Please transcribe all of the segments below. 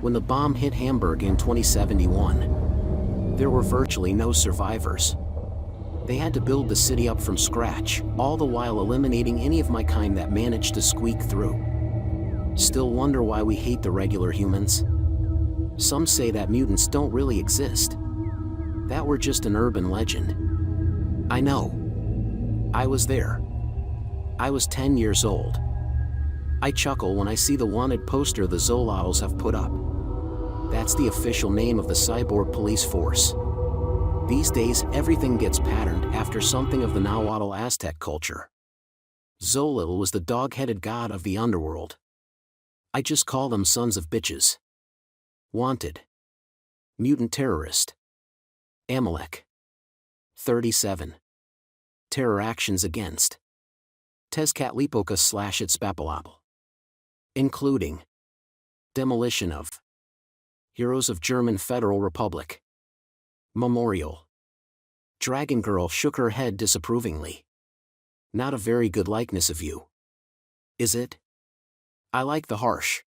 When the bomb hit Hamburg in 2071, there were virtually no survivors. They had to build the city up from scratch, all the while eliminating any of my kind that managed to squeak through. Still wonder why we hate the regular humans? Some say that mutants don't really exist. That we're just an urban legend. I know. I was there. I was 10 years old. I chuckle when I see the wanted poster the Zolotls have put up. That's the official name of the cyborg police force. These days, everything gets patterned after something of the Nahuatl Aztec culture. Zolotl was the dog-headed god of the underworld. I just call them sons of bitches. Wanted. Mutant terrorist. Amalek. 37. Terror actions against Tezcatlipoca/Itzpapalabal. Including demolition of Heroes of German Federal Republic. Memorial. Dragon Girl shook her head disapprovingly. Not a very good likeness of you. Is it? I like the harsh,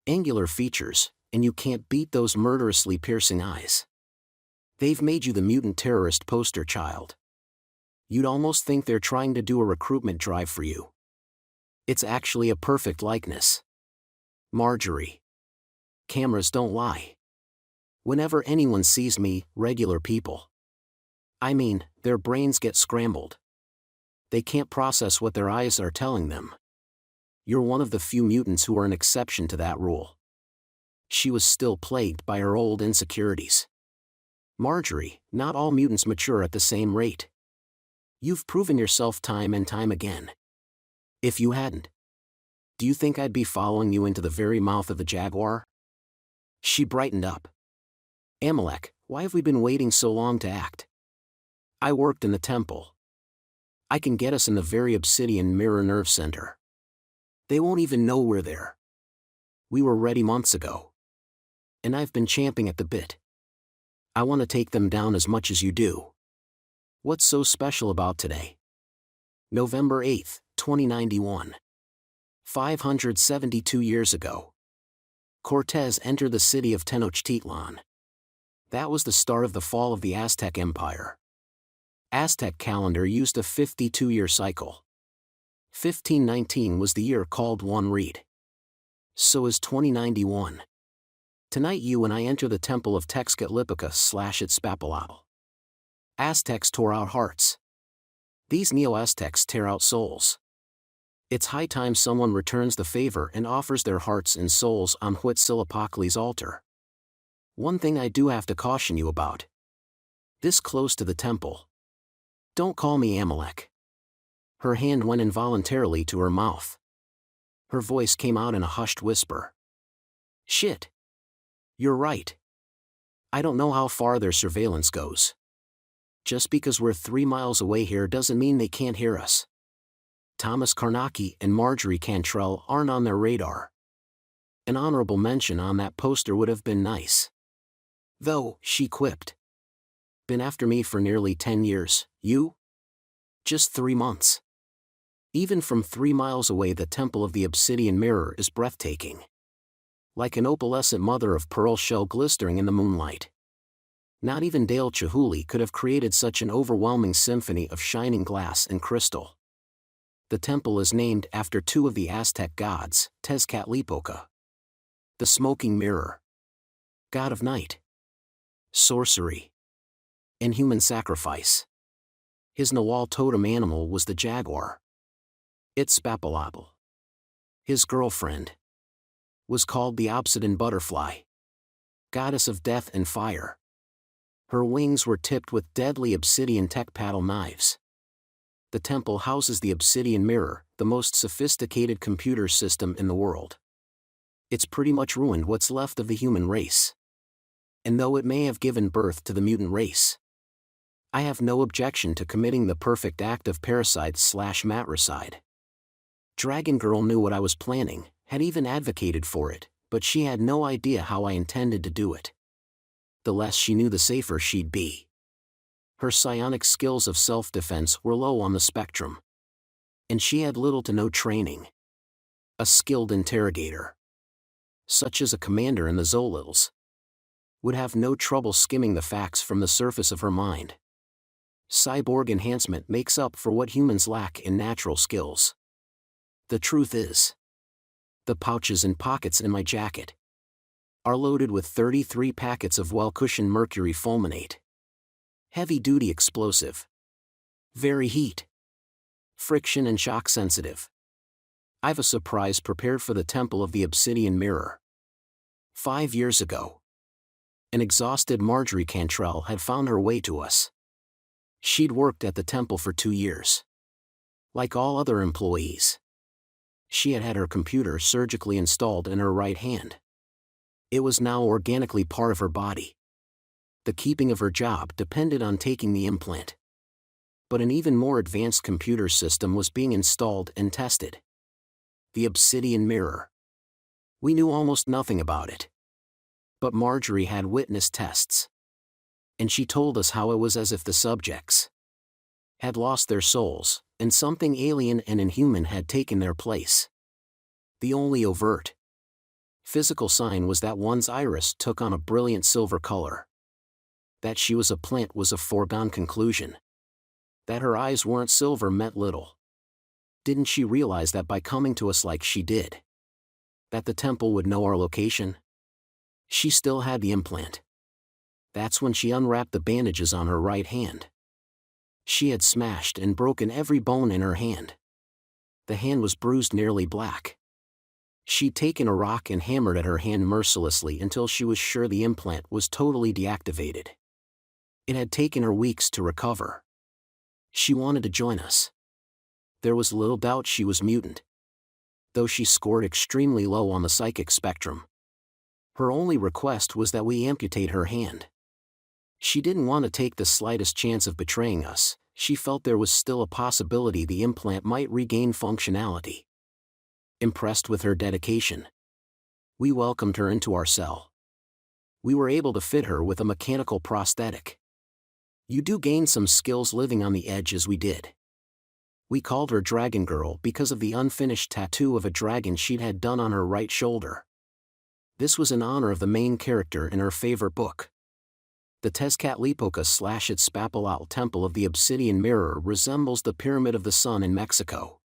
angular features, and you can't beat those murderously piercing eyes. They've made you the mutant terrorist poster child. You'd almost think they're trying to do a recruitment drive for you. It's actually a perfect likeness. Marjorie. Cameras don't lie. Whenever anyone sees me, regular people, I mean, their brains get scrambled. They can't process what their eyes are telling them. You're one of the few mutants who are an exception to that rule. She was still plagued by her old insecurities. Marjorie, not all mutants mature at the same rate. You've proven yourself time and time again. If you hadn't, do you think I'd be following you into the very mouth of the jaguar? She brightened up. Amalek, why have we been waiting so long to act? I worked in the temple. I can get us in the very obsidian mirror nerve center. They won't even know we're there. We were ready months ago. And I've been champing at the bit. I want to take them down as much as you do. What's so special about today? November 8, 2091. 572 years ago. Cortez entered the city of Tenochtitlan. That was the start of the fall of the Aztec Empire. Aztec calendar used a 52-year cycle. 1519 was the year called one read. So is 2091. Tonight you and I enter the temple of Tezcatlipoca/Itzpapalabal. Aztecs tore out hearts. These Neo-Aztecs tear out souls. It's high time someone returns the favor and offers their hearts and souls on Huitzilopochtli's altar. One thing I do have to caution you about. This close to the temple. Don't call me Amalek. Her hand went involuntarily to her mouth. Her voice came out in a hushed whisper. Shit. You're right. I don't know how far their surveillance goes. Just because we're 3 miles away here doesn't mean they can't hear us. Thomas Karnacki and Marjorie Cantrell aren't on their radar. An honorable mention on that poster would have been nice. Though, she quipped. Been after me for nearly 10 years, you? Just 3 months. Even from 3 miles away the Temple of the Obsidian Mirror is breathtaking. Like an opalescent mother of pearl shell glistering in the moonlight. Not even Dale Chihuly could have created such an overwhelming symphony of shining glass and crystal. The temple is named after 2 of the Aztec gods, Tezcatlipoca. The smoking mirror. God of night. Sorcery. And human sacrifice. His Nahuatl totem animal was the jaguar. Itzpapalabal. His girlfriend was called the obsidian butterfly. Goddess of death and fire. Her wings were tipped with deadly obsidian tech-paddle knives. The temple houses the obsidian mirror, the most sophisticated computer system in the world. It's pretty much ruined what's left of the human race. And though it may have given birth to the mutant race, I have no objection to committing the perfect act of parricide/matricide. Dragon Girl knew what I was planning, had even advocated for it, but she had no idea how I intended to do it. The less she knew the safer she'd be. Her psionic skills of self-defense were low on the spectrum. And she had little to no training. A skilled interrogator. such as a commander in the Zolils, would have no trouble skimming the facts from the surface of her mind. Cyborg enhancement makes up for what humans lack in natural skills. The truth is, the pouches and pockets in my jacket are loaded with 33 packets of well-cushioned mercury fulminate. Heavy-duty explosive. Very heat, friction and shock sensitive. I've a surprise prepared for the Temple of the Obsidian Mirror. 5 years ago, an exhausted Marjorie Cantrell had found her way to us. She'd worked at the temple for 2 years. Like all other employees, she had had her computer surgically installed in her right hand. It was now organically part of her body. The keeping of her job depended on taking the implant. But an even more advanced computer system was being installed and tested. The Obsidian Mirror. We knew almost nothing about it. But Marjorie had witnessed tests. And she told us how it was as if the subjects had lost their souls, and something alien and inhuman had taken their place. The only overt physical sign was that one's iris took on a brilliant silver color. That she was a plant was a foregone conclusion. That her eyes weren't silver meant little. Didn't she realize that by coming to us like she did, that the temple would know our location? She still had the implant. That's when she unwrapped the bandages on her right hand. She had smashed and broken every bone in her hand. The hand was bruised nearly black. She'd taken a rock and hammered at her hand mercilessly until she was sure the implant was totally deactivated. It had taken her weeks to recover. She wanted to join us. There was little doubt she was mutant, though she scored extremely low on the psychic spectrum. Her only request was that we amputate her hand. She didn't want to take the slightest chance of betraying us. She felt there was still a possibility the implant might regain functionality. Impressed with her dedication, we welcomed her into our cell. We were able to fit her with a mechanical prosthetic. You do gain some skills living on the edge as we did. We called her Dragon Girl because of the unfinished tattoo of a dragon she'd had done on her right shoulder. This was in honor of the main character in her favorite book. The Tezcatlipoca/Itzpapalatl Temple of the Obsidian Mirror resembles the Pyramid of the Sun in Mexico.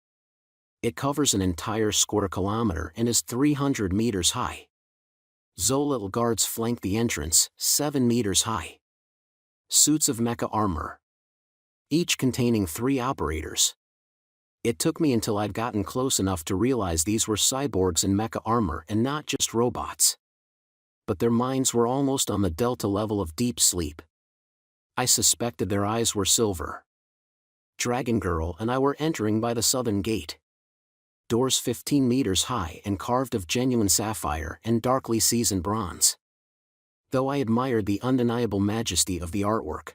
It covers an entire square kilometer and is 300 meters high. Zolitl guards flank the entrance, 7 meters high. Suits of mecha armor, each containing 3 operators. It took me until I'd gotten close enough to realize these were cyborgs in mecha armor and not just robots. But their minds were almost on the delta level of deep sleep. I suspected their eyes were silver. Dragon Girl and I were entering by the southern gate. Doors 15 meters high and carved of genuine sapphire and darkly seasoned bronze. Though I admired the undeniable majesty of the artwork,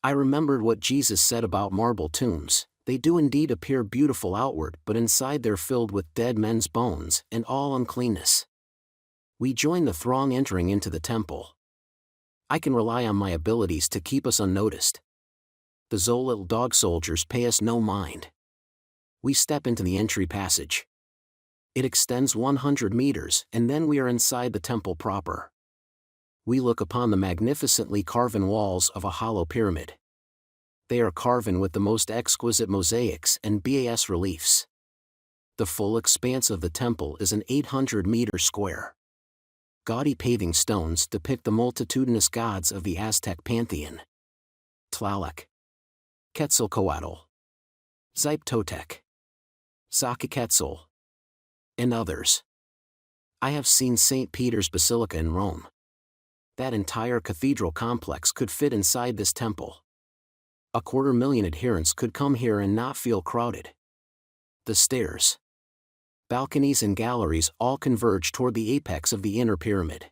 I remembered what Jesus said about marble tombs. They do indeed appear beautiful outward, but inside they're filled with dead men's bones and all uncleanness. We joined the throng entering into the temple. I can rely on my abilities to keep us unnoticed. The Zolitl dog soldiers pay us no mind. We step into the entry passage. It extends 100 meters, and then we are inside the temple proper. We look upon the magnificently carven walls of a hollow pyramid. They are carven with the most exquisite mosaics and bas reliefs. The full expanse of the temple is an 800-meter square. Gaudy paving stones depict the multitudinous gods of the Aztec pantheon: Tlaloc, Quetzalcoatl, Xipe-Totec, Xochiquetzal, and others. I have seen St. Peter's Basilica in Rome. That entire cathedral complex could fit inside this temple. 250,000 adherents could come here and not feel crowded. The stairs, balconies and galleries all converge toward the apex of the inner pyramid.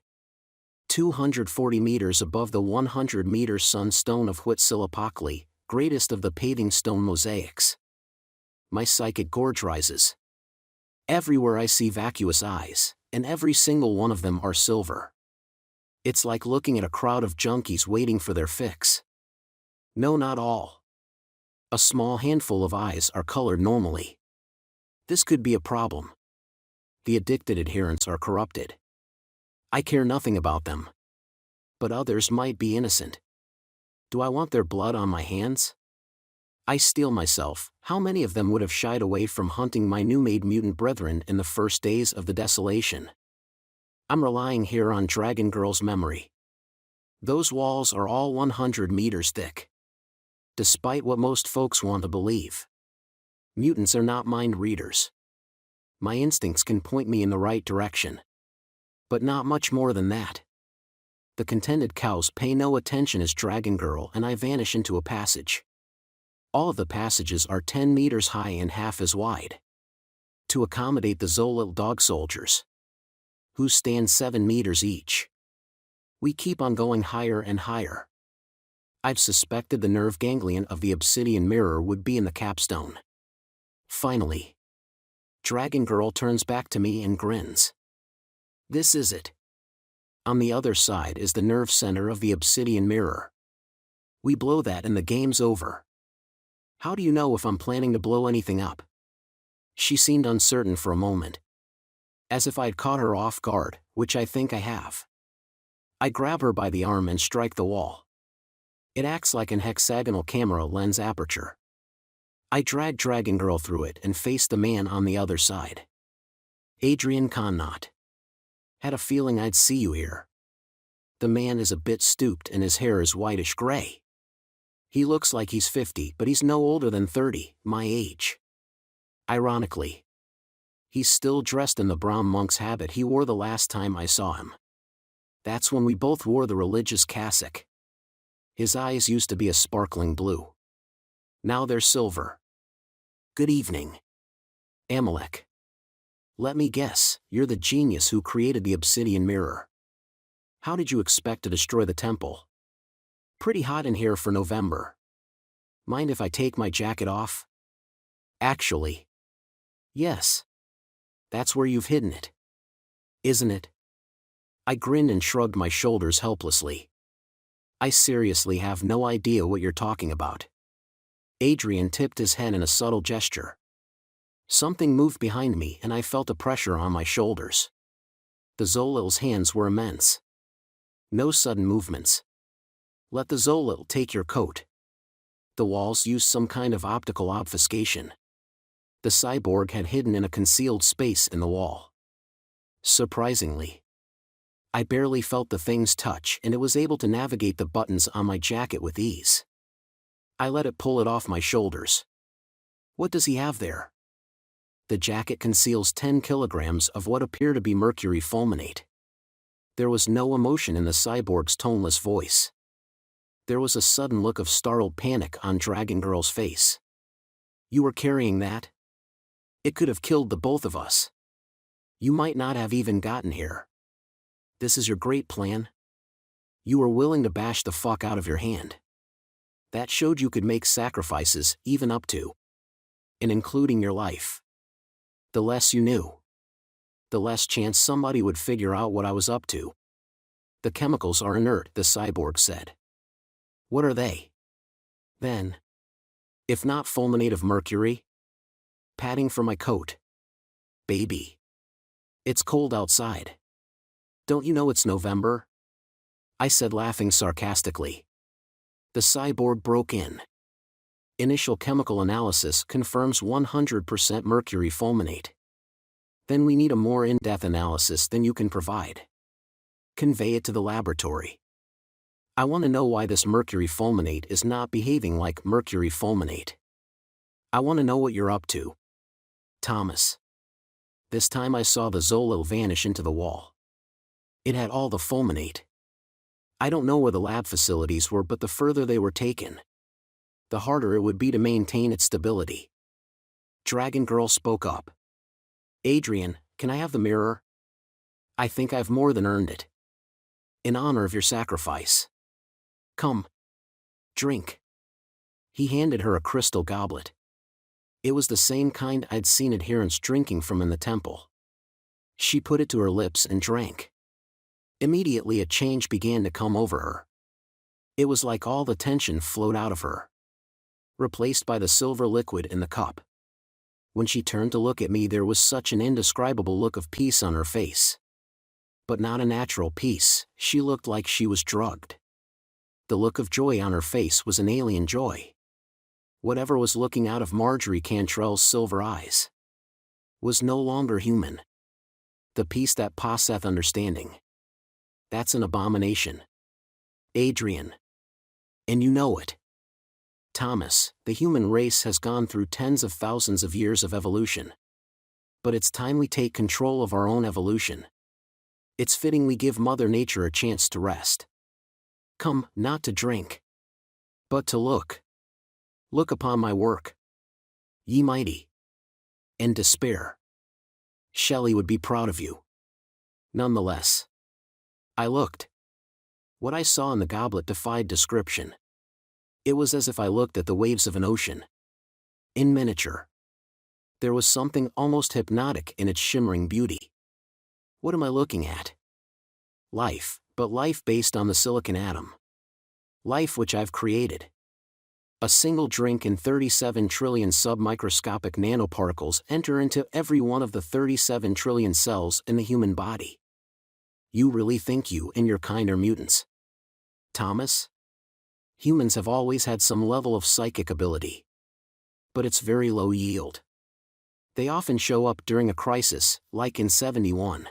240 meters above the 100-meter sunstone of Huitzilopochtli, greatest of the paving stone mosaics. My psychic gorge rises. Everywhere I see vacuous eyes, and every single one of them are silver. It's like looking at a crowd of junkies waiting for their fix. No, not all. A small handful of eyes are colored normally. This could be a problem. The addicted adherents are corrupted. I care nothing about them. But others might be innocent. Do I want their blood on my hands? I steel myself, how many of them would have shied away from hunting my new-made mutant brethren in the first days of the desolation? I'm relying here on Dragon Girl's memory. Those walls are all 100 meters thick. Despite what most folks want to believe. Mutants are not mind readers. My instincts can point me in the right direction. But not much more than that. The contented cows pay no attention as Dragon Girl and I vanish into a passage. All of the passages are 10 meters high and half as wide. To accommodate the Zolil dog soldiers. Who stand 7 meters each. We keep on going higher and higher. I've suspected the nerve ganglion of the obsidian mirror would be in the capstone. Finally. Dragon Girl turns back to me and grins. This is it. On the other side is the nerve center of the obsidian mirror. We blow that and the game's over. How do you know if I'm planning to blow anything up? She seemed uncertain for a moment. As if I'd caught her off guard, which I think I have. I grab her by the arm and strike the wall. It acts like an hexagonal camera lens aperture. I drag Dragon Girl through it and face the man on the other side. Adrian Connaught. Had a feeling I'd see you here. The man is a bit stooped and his hair is whitish gray. He looks like he's 50, but he's no older than 30, my age. Ironically. He's still dressed in the brown monk's habit he wore the last time I saw him. That's when we both wore the religious cassock. His eyes used to be a sparkling blue. Now they're silver. Good evening. Amalek. Let me guess, you're the genius who created the obsidian mirror. How did you expect to destroy the temple? Pretty hot in here for November. Mind if I take my jacket off? Actually. Yes. That's where you've hidden it. Isn't it? I grinned and shrugged my shoulders helplessly. I seriously have no idea what you're talking about. Adrian tipped his head in a subtle gesture. Something moved behind me and I felt a pressure on my shoulders. The Zolil's hands were immense. No sudden movements. Let the Zolil take your coat. The walls used some kind of optical obfuscation. The cyborg had hidden in a concealed space in the wall. Surprisingly. I barely felt the thing's touch and it was able to navigate the buttons on my jacket with ease. I let it pull it off my shoulders. What does he have there? The jacket conceals 10 kilograms of what appear to be mercury fulminate. There was no emotion in the cyborg's toneless voice. There was a sudden look of startled panic on Dragon Girl's face. You were carrying that? It could have killed the both of us. You might not have even gotten here. This is your great plan? You were willing to bash the fuck out of your hand. That showed you could make sacrifices, even up to and including your life. The less you knew, the less chance somebody would figure out what I was up to. The chemicals are inert, the cyborg said. What are they? Then. If not fulminate of mercury? Padding for my coat. Baby. It's cold outside. Don't you know it's November? I said, laughing sarcastically. The cyborg broke in. Initial chemical analysis confirms 100% mercury fulminate. Then we need a more in-depth analysis than you can provide. Convey it to the laboratory. I want to know why this mercury fulminate is not behaving like mercury fulminate. I want to know what you're up to. Thomas. This time I saw the Zolil vanish into the wall. It had all the fulminate. I don't know where the lab facilities were, but the further they were taken, the harder it would be to maintain its stability. Dragon Girl spoke up. Adrian, can I have the mirror? I think I've more than earned it. In honor of your sacrifice. Come. Drink. He handed her a crystal goblet. It was the same kind I'd seen adherents drinking from in the temple. She put it to her lips and drank. Immediately a change began to come over her. It was like all the tension flowed out of her, replaced by the silver liquid in the cup. When she turned to look at me, there was such an indescribable look of peace on her face. But not a natural peace, she looked like she was drugged. The look of joy on her face was an alien joy. Whatever was looking out of Marjorie Cantrell's silver eyes was no longer human. The peace that passeth understanding. That's an abomination. Adrian. And you know it. Thomas, the human race has gone through tens of thousands of years of evolution. But it's time we take control of our own evolution. It's fitting we give Mother Nature a chance to rest. Come, not to drink, but to look. Look upon my work, ye mighty, and despair. Shelley would be proud of you. Nonetheless, I looked. What I saw in the goblet defied description. It was as if I looked at the waves of an ocean. In miniature. There was something almost hypnotic in its shimmering beauty. What am I looking at? Life, but life based on the silicon atom. Life which I've created. A single drink and 37 trillion submicroscopic nanoparticles enter into every one of the 37 trillion cells in the human body. You really think you and your kind are mutants? Thomas? Humans have always had some level of psychic ability. But it's very low yield. They often show up during a crisis, like in 71.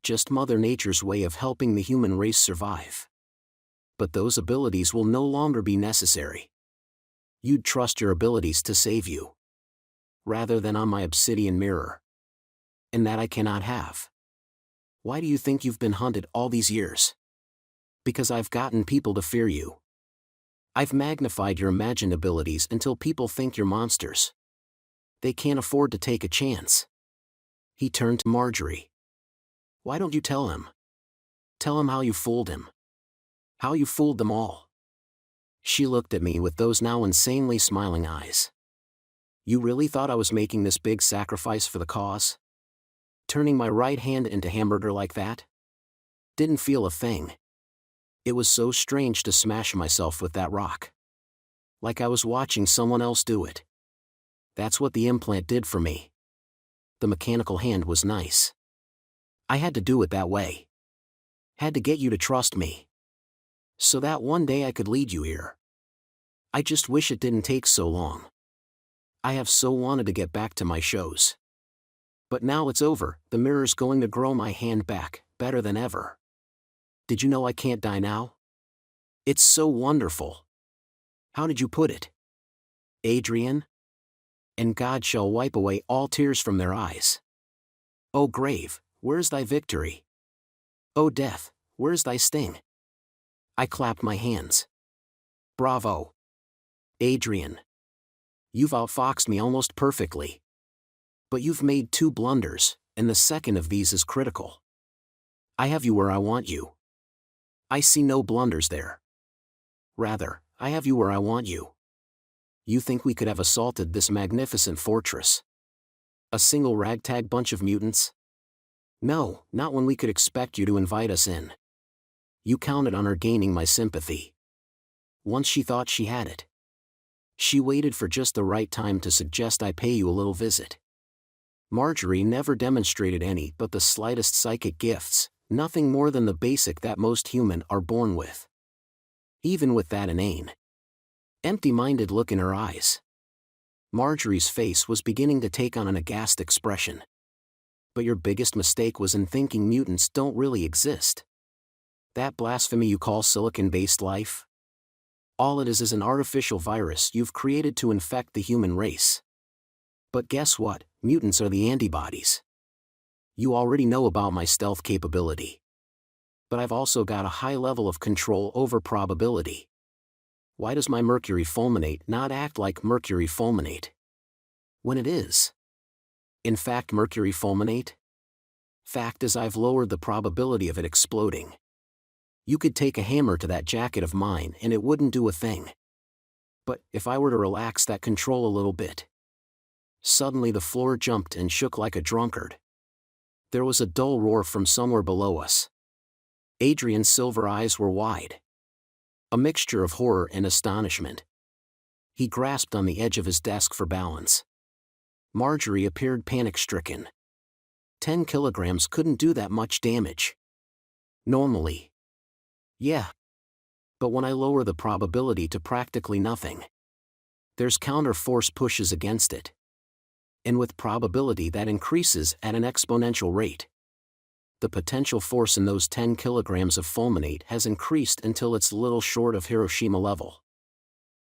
Just Mother Nature's way of helping the human race survive. But those abilities will no longer be necessary. You'd trust your abilities to save you, rather than on my obsidian mirror. And that I cannot have. Why do you think you've been hunted all these years? Because I've gotten people to fear you. I've magnified your imagined abilities until people think you're monsters. They can't afford to take a chance. He turned to Marjorie. Why don't you tell him? Tell him how you fooled him. How you fooled them all. She looked at me with those now insanely smiling eyes. You really thought I was making this big sacrifice for the cause? Turning my right hand into hamburger like that? Didn't feel a thing. It was so strange to smash myself with that rock. Like I was watching someone else do it. That's what the implant did for me. The mechanical hand was nice. I had to do it that way. Had to get you to trust me. So that one day I could lead you here. I just wish it didn't take so long. I have so wanted to get back to my shows. But now it's over, the mirror's going to grow my hand back, better than ever. Did you know I can't die now? It's so wonderful. How did you put it? Adrian? And God shall wipe away all tears from their eyes. O grave, where's thy victory? O death, where's thy sting? I clapped my hands. Bravo. Adrian. You've outfoxed me almost perfectly. But you've made 2 blunders, and the second of these is critical. I have you where I want you. I see no blunders there. Rather, I have you where I want you. You think we could have assaulted this magnificent fortress? A single ragtag bunch of mutants? No, not when we could expect you to invite us in. You counted on her gaining my sympathy. Once she thought she had it. She waited for just the right time to suggest I pay you a little visit. Marjorie never demonstrated any but the slightest psychic gifts, nothing more than the basic that most human are born with. Even with that inane, empty-minded look in her eyes. Marjorie's face was beginning to take on an aghast expression. But your biggest mistake was in thinking mutants don't really exist. That blasphemy you call silicon-based life? All it is an artificial virus you've created to infect the human race. But guess what? Mutants are the antibodies. You already know about my stealth capability. But I've also got a high level of control over probability. Why does my mercury fulminate not act like mercury fulminate? When it is. In fact, mercury fulminate? Fact is, I've lowered the probability of it exploding. You could take a hammer to that jacket of mine and it wouldn't do a thing. But if I were to relax that control a little bit. Suddenly the floor jumped and shook like a drunkard. There was a dull roar from somewhere below us. Adrian's silver eyes were wide. A mixture of horror and astonishment. He grasped on the edge of his desk for balance. Marjorie appeared panic-stricken. 10 kilograms couldn't do that much damage. Normally. Yeah. But when I lower the probability to practically nothing, there's counter-force pushes against it. And with probability that increases at an exponential rate. The potential force in those 10 kilograms of fulminate has increased until it's little short of Hiroshima level.